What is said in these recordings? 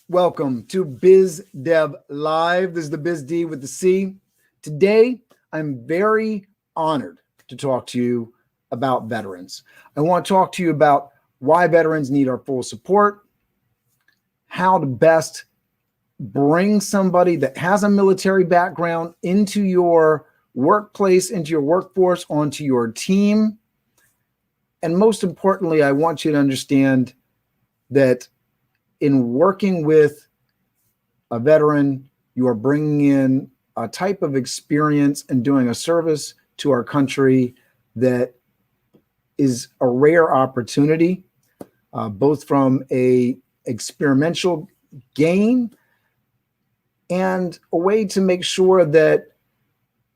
Welcome to Biz Dev Live. This is the Biz D with the C. Today, I'm very honored to talk to you about veterans. I want to talk to you about why veterans need our full support, how to best bring somebody that has a military background into your workplace, into your workforce, onto your team. And most importantly, I want you to understand that in working with a veteran, you are bringing in a type of experience and doing a service to our country that is a rare opportunity, both from a experiential gain and a way to make sure that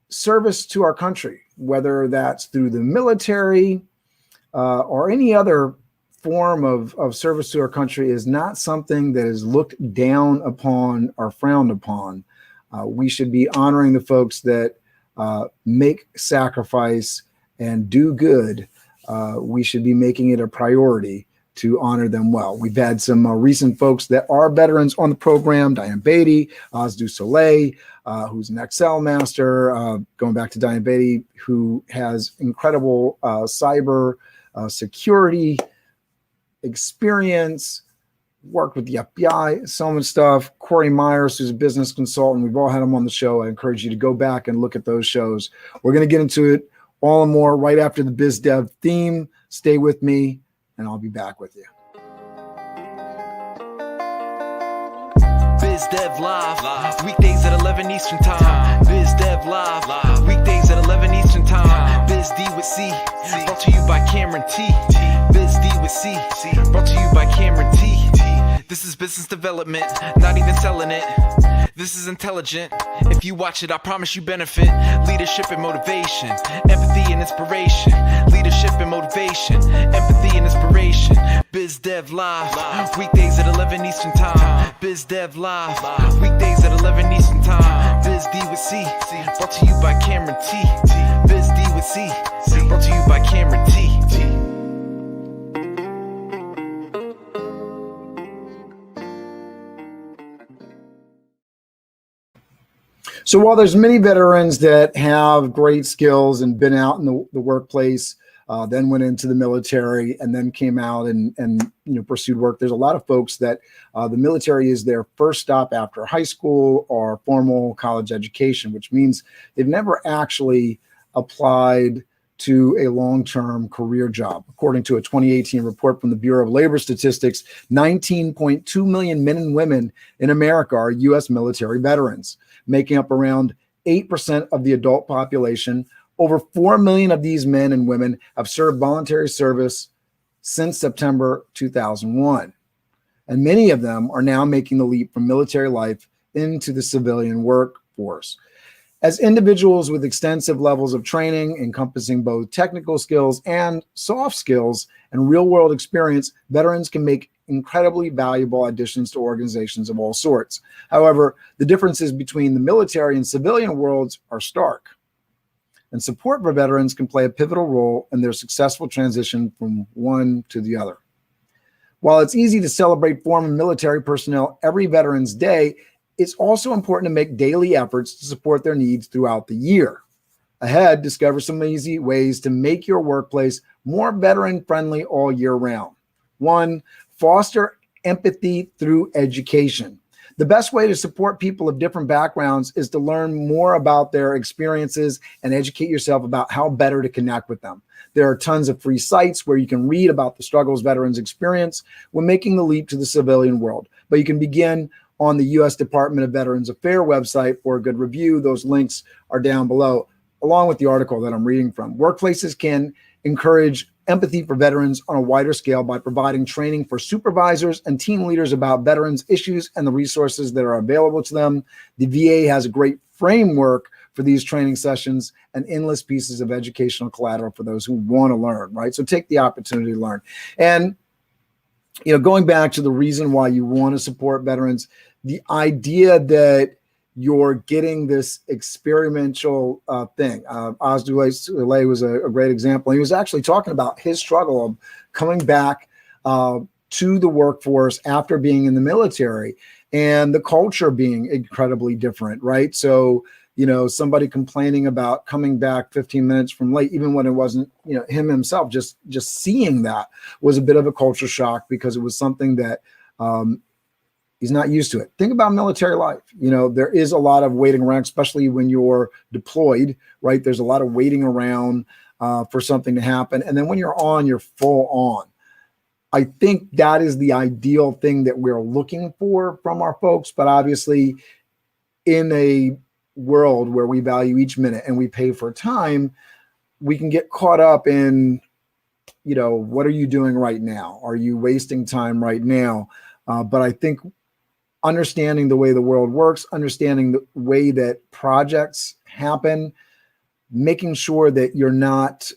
service to our country, whether that's through the military or any other form of service to our country, is not something that is looked down upon or frowned upon. We should be honoring the folks that make sacrifice and do good. We should be making it a priority to honor them well. We've had some recent folks that are veterans on the program: Diane Beatty, Oz Soleil, who's an Excel master, going back to Diane Beatty, who has incredible cyber security experience, worked with the FBI, so much stuff. Corey Myers, who's a business consultant. We've all had him on the show. I encourage you to go back and look at those shows. We're going to get into it all and more right after the Biz Dev theme. Stay with me, and I'll be back with you. Biz Dev Live, weekdays at 11 Eastern Time. Biz Dev Live, weekdays at 11 Eastern Time. Biz D with C, brought to you by Cameron T. Biz D with C, brought to you by Cameron T. This is business development, not even selling it. This is intelligent. If you watch it, I promise you benefit. Leadership and motivation, empathy and inspiration. Leadership and motivation, empathy and inspiration. Biz Dev Live, weekdays at 11 Eastern Time. Biz Dev Live, weekdays at 11 Eastern Time. Biz D with C, brought to you by Cameron T. Biz D with C, brought to you by Cameron T. So while there's many veterans that have great skills and been out in the workplace, then went into the military and then came out and pursued work, there's a lot of folks that the military is their first stop after high school or formal college education, which means they've never actually applied to a long-term career job. According to a 2018 report from the Bureau of Labor Statistics, 19.2 million men and women in America are U.S. military veterans, making up around 8% of the adult population. Over 4 million of these men and women have served voluntary service since September 2001. And many of them are now making the leap from military life into the civilian workforce. As individuals with extensive levels of training encompassing both technical skills and soft skills and real-world experience, veterans can make incredibly valuable additions to organizations of all sorts. However, the differences between the military and civilian worlds are stark, and support for veterans can play a pivotal role in their successful transition from one to the other. While it's easy to celebrate former military personnel every Veterans Day, it's also important to make daily efforts to support their needs throughout the year. Ahead, discover some easy ways to make your workplace more veteran-friendly all year round. 1, foster empathy through education. The best way to support people of different backgrounds is to learn more about their experiences and educate yourself about how better to connect with them. There are tons of free sites where you can read about the struggles veterans experience when making the leap to the civilian world. But you can begin on the U.S. Department of Veterans Affairs website for a good review. Those links are down below, along with the article that I'm reading from. Workplaces can encourage empathy for veterans on a wider scale by providing training for supervisors and team leaders about veterans issues and the resources that are available to them. The VA has a great framework for these training sessions and endless pieces of educational collateral for those who want to learn, right? So take the opportunity to learn. And going back to the reason why you want to support veterans, the idea that you're getting this experimental thing. Oz Soleil was a great example. He was actually talking about his struggle of coming back to the workforce after being in the military, and the culture being incredibly different, right? So, somebody complaining about coming back 15 minutes from late, even when it wasn't, him himself, just seeing that was a bit of a culture shock, because it was something that he's not used to it. Think about military life. There is a lot of waiting around, especially when you're deployed, right? There's a lot of waiting around for something to happen. And then when you're on, you're full on. I think that is the ideal thing that we're looking for from our folks. But obviously, in a world where we value each minute and we pay for time, we can get caught up in, what are you doing right now? Are you wasting time right now? But I think understanding the way the world works, understanding the way that projects happen, making sure that you're not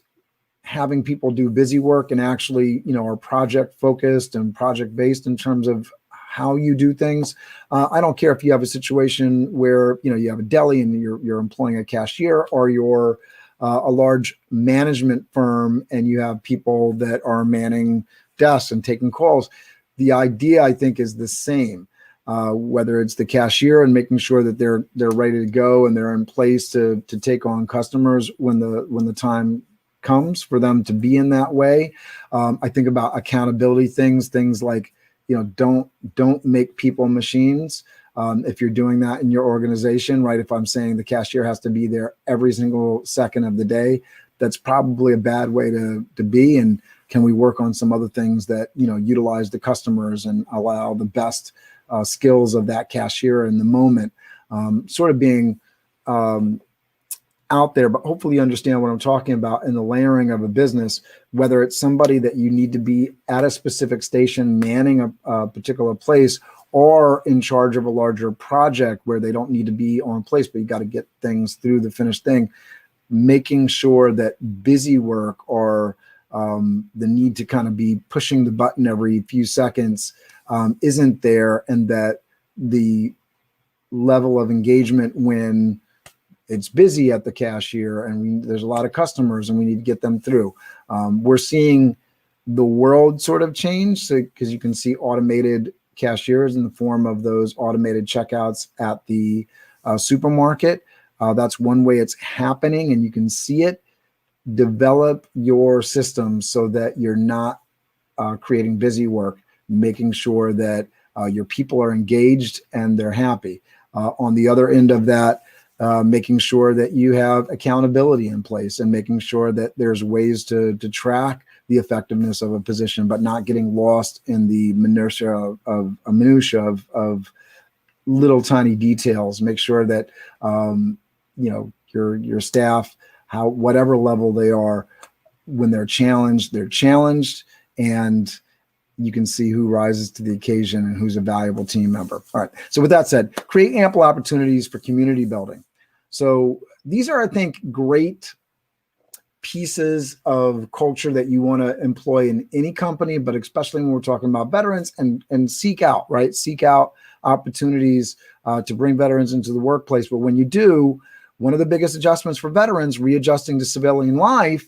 having people do busy work and actually, are project focused and project based in terms of how you do things. I don't care if you have a situation where, you have a deli and you're employing a cashier, or you're a large management firm and you have people that are manning desks and taking calls. The idea, I think, is the same. Whether it's the cashier and making sure that they're ready to go and they're in place to take on customers when the time comes for them to be in that way. I think about accountability things like, don't make people machines. If you're doing that in your organization, right? If I'm saying the cashier has to be there every single second of the day, that's probably a bad way to be. And can we work on some other things that, utilize the customers and allow the best skills of that cashier in the moment, sort of being out there, but hopefully you understand what I'm talking about in the layering of a business, whether it's somebody that you need to be at a specific station manning a particular place, or in charge of a larger project where they don't need to be on place, but you got to get things through the finished thing, making sure that busy work or the need to kind of be pushing the button every few seconds isn't there, and that the level of engagement when it's busy at the cashier and there's a lot of customers and we need to get them through. We're seeing the world sort of change, because you can see automated cashiers in the form of those automated checkouts at the supermarket. That's one way it's happening, and you can see it. Develop your systems so that you're not creating busy work, making sure that your people are engaged and they're happy. On the other end of that, making sure that you have accountability in place and making sure that there's ways to track the effectiveness of a position, but not getting lost in the minutia of little tiny details. Make sure that your staff, whatever level they are, when they're challenged, and you can see who rises to the occasion and who's a valuable team member. All right. So with that said, create ample opportunities for community building. So these are, I think, great pieces of culture that you want to employ in any company, but especially when we're talking about veterans, and seek out opportunities to bring veterans into the workplace. But when you do, one of the biggest adjustments for veterans readjusting to civilian life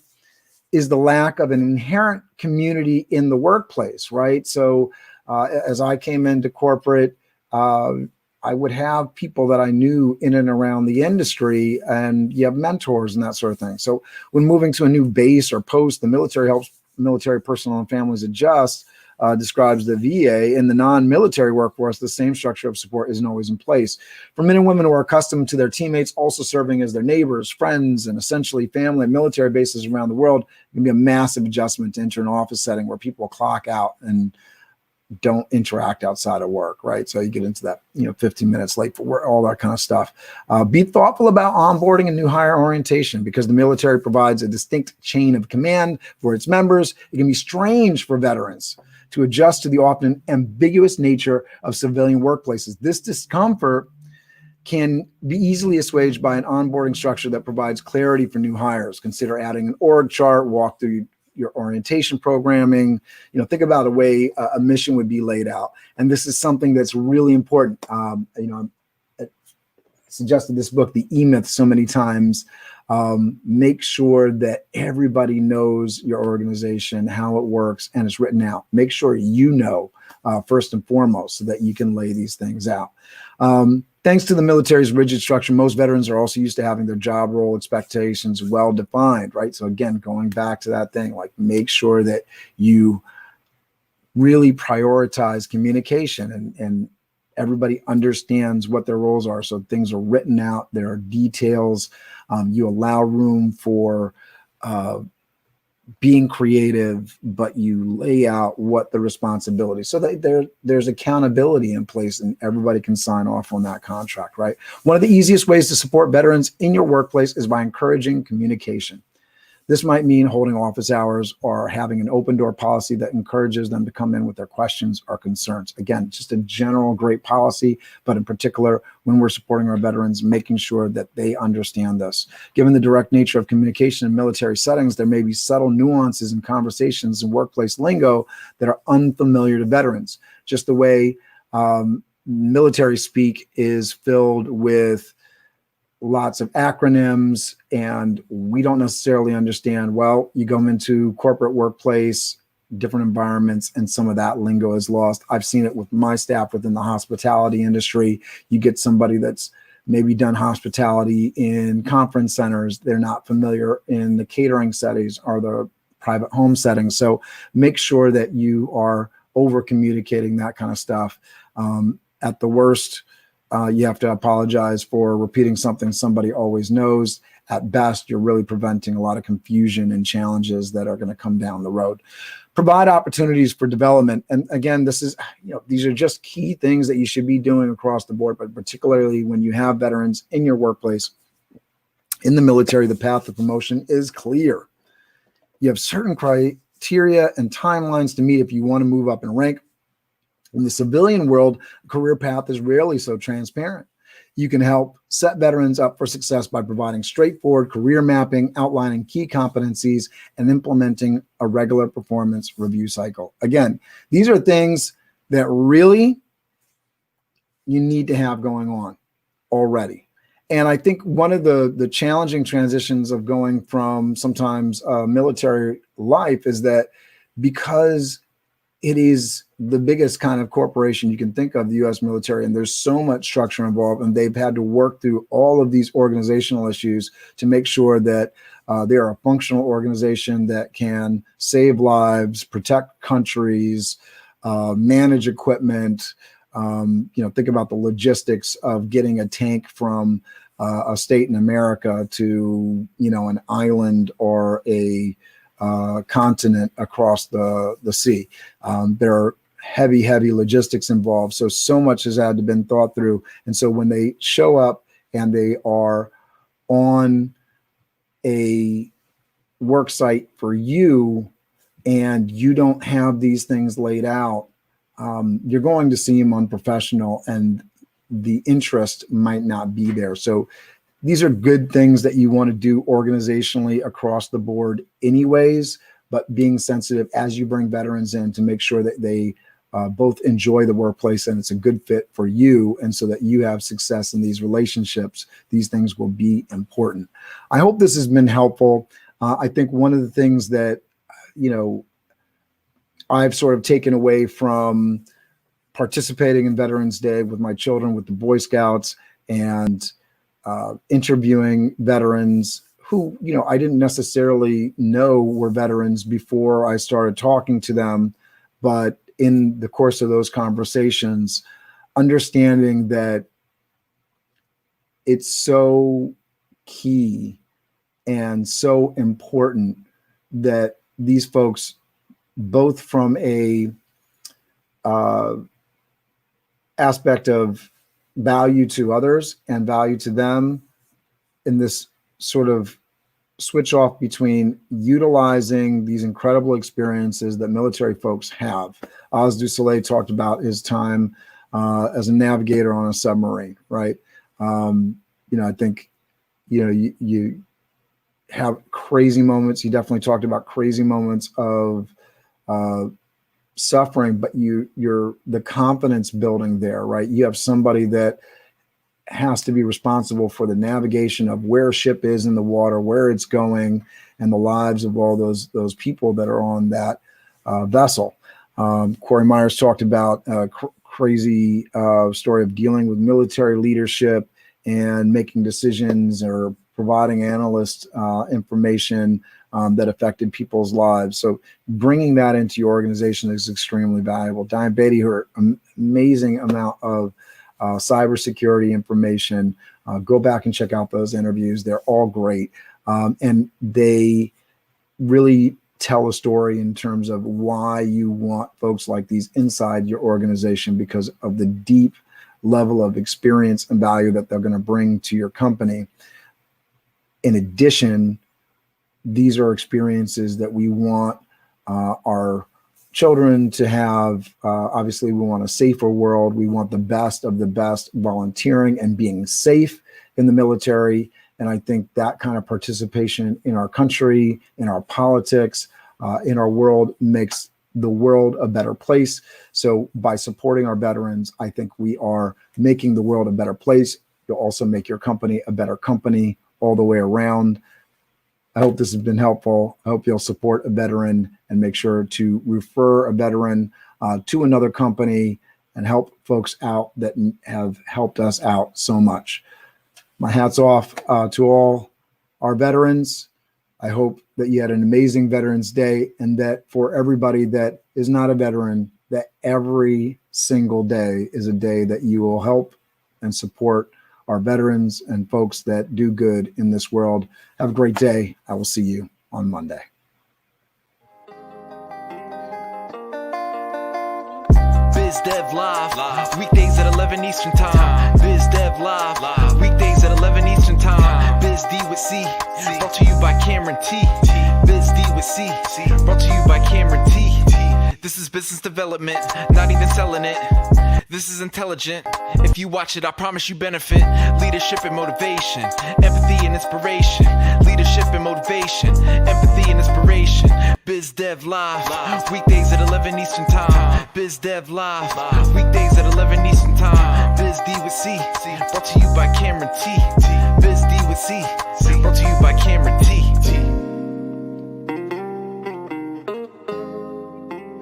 is the lack of an inherent community in the workplace, right? So as I came into corporate, I would have people that I knew in and around the industry, and you have mentors and that sort of thing. So when moving to a new base or post, the military helps military personnel and families adjust, describes the VA. In the non-military workforce, the same structure of support isn't always in place. For men and women who are accustomed to their teammates also serving as their neighbors, friends, and essentially family at military bases around the world, it can be a massive adjustment to enter an office setting where people clock out and don't interact outside of work, right? So you get into that, 15 minutes late for work, all that kind of stuff. Be thoughtful about onboarding and new hire orientation, because the military provides a distinct chain of command for its members. It can be strange for veterans to adjust to the often ambiguous nature of civilian workplaces. This discomfort can be easily assuaged by an onboarding structure that provides clarity for new hires. Consider adding an org chart, walk through your orientation programming. Think about a way a mission would be laid out. And this is something that's really important. I suggested this book, The E-Myth, so many times. Make sure that everybody knows your organization, how it works, and it's written out. Make sure you know first and foremost so that you can lay these things out. Thanks to the military's rigid structure, most veterans are also used to having their job role expectations well defined, right? So again, going back to that thing, like make sure that you really prioritize communication and everybody understands what their roles are. So things are written out, there are details. You allow room for being creative, but you lay out what the responsibility, so that there's accountability in place and everybody can sign off on that contract, right? One of the easiest ways to support veterans in your workplace is by encouraging communication. This might mean holding office hours or having an open door policy that encourages them to come in with their questions or concerns. Again, just a general great policy, but in particular, when we're supporting our veterans, making sure that they understand this. Given the direct nature of communication in military settings, there may be subtle nuances in conversations and workplace lingo that are unfamiliar to veterans. Just the way military speak is filled with lots of acronyms, and we don't necessarily understand. Well, you go into corporate workplace, different environments, and some of that lingo is lost. I've seen it with my staff within the hospitality industry. You get somebody that's maybe done hospitality in conference centers. They're not familiar in the catering settings or the private home settings. So make sure that you are over communicating that kind of stuff. At the worst, you have to apologize for repeating something somebody always knows. At best, you're really preventing a lot of confusion and challenges that are going to come down the road. Provide opportunities for development. And again, this is, these are just key things that you should be doing across the board, but particularly when you have veterans in your workplace. In the military, the path to promotion is clear. You have certain criteria and timelines to meet if you want to move up in rank. In the civilian world, a career path is rarely so transparent. You can help set veterans up for success by providing straightforward career mapping, outlining key competencies, and implementing a regular performance review cycle. Again, these are things that really you need to have going on already. And I think one of the challenging transitions of going from sometimes military life is that because it is the biggest kind of corporation you can think of, the U.S. military, and there's so much structure involved, and they've had to work through all of these organizational issues to make sure that they are a functional organization that can save lives, protect countries, manage equipment. Think about the logistics of getting a tank from a state in America to, an island or a continent across the sea. There are heavy logistics involved. So much has had to been thought through. And so when they show up and they are on a work site for you and you don't have these things laid out, you're going to seem unprofessional and the interest might not be there. So these are good things that you want to do organizationally across the board anyways, but being sensitive as you bring veterans in to make sure that they both enjoy the workplace and it's a good fit for you, and so that you have success in these relationships, these things will be important. I hope this has been helpful. I think one of the things that, I've sort of taken away from participating in Veterans Day with my children, with the Boy Scouts, and interviewing veterans who, I didn't necessarily know were veterans before I started talking to them. But in the course of those conversations, understanding that it's so key and so important that these folks, both from a aspect of value to others and value to them, in this sort of switch off between utilizing these incredible experiences that military folks have. Oz du Soleil talked about his time as a navigator on a submarine, right? I think, you have crazy moments. He definitely talked about crazy moments of suffering, but you're the confidence building there, right? You have somebody that has to be responsible for the navigation of where a ship is in the water, where it's going, and the lives of all those people that are on that vessel. Corey Myers talked about a crazy story of dealing with military leadership and making decisions or providing analyst information that affected people's lives. So bringing that into your organization is extremely valuable. Diane Beatty, her amazing amount of cybersecurity information. Go back and check out those interviews. They're all great. And they really tell a story in terms of why you want folks like these inside your organization, because of the deep level of experience and value that they're going to bring to your company. In addition, these are experiences that we want our children to have. Obviously, we want a safer world. We want the best of the best volunteering and being safe in the military. And I think that kind of participation in our country, in our politics, in our world makes the world a better place. So by supporting our veterans, I think we are making the world a better place. You'll also make your company a better company all the way around. I hope this has been helpful. I hope you'll support a veteran and make sure to refer a veteran to another company and help folks out that have helped us out so much. My hat's off to all our veterans. I hope that you had an amazing Veterans Day, and that for everybody that is not a veteran, that every single day is a day that you will help and support our veterans and folks that do good in this world. Have a great day. I will see you on Monday. Biz Dev Live, weekdays at 11 Eastern Time. Biz Dev Live, weekdays at 11 Eastern Time. Biz D with C, brought to you by Cameron T. Biz D with C, brought to you by Cameron T. This is business development, not even selling it. This is intelligent. If you watch it, I promise you benefit. Leadership and motivation, empathy and inspiration. Leadership and motivation, empathy and inspiration. Biz Dev Live, weekdays at 11 Eastern Time. Biz Dev Live, weekdays at 11 Eastern Time. Biz D with C, brought to you by Cameron T. Biz D with C, brought to you by Cameron T.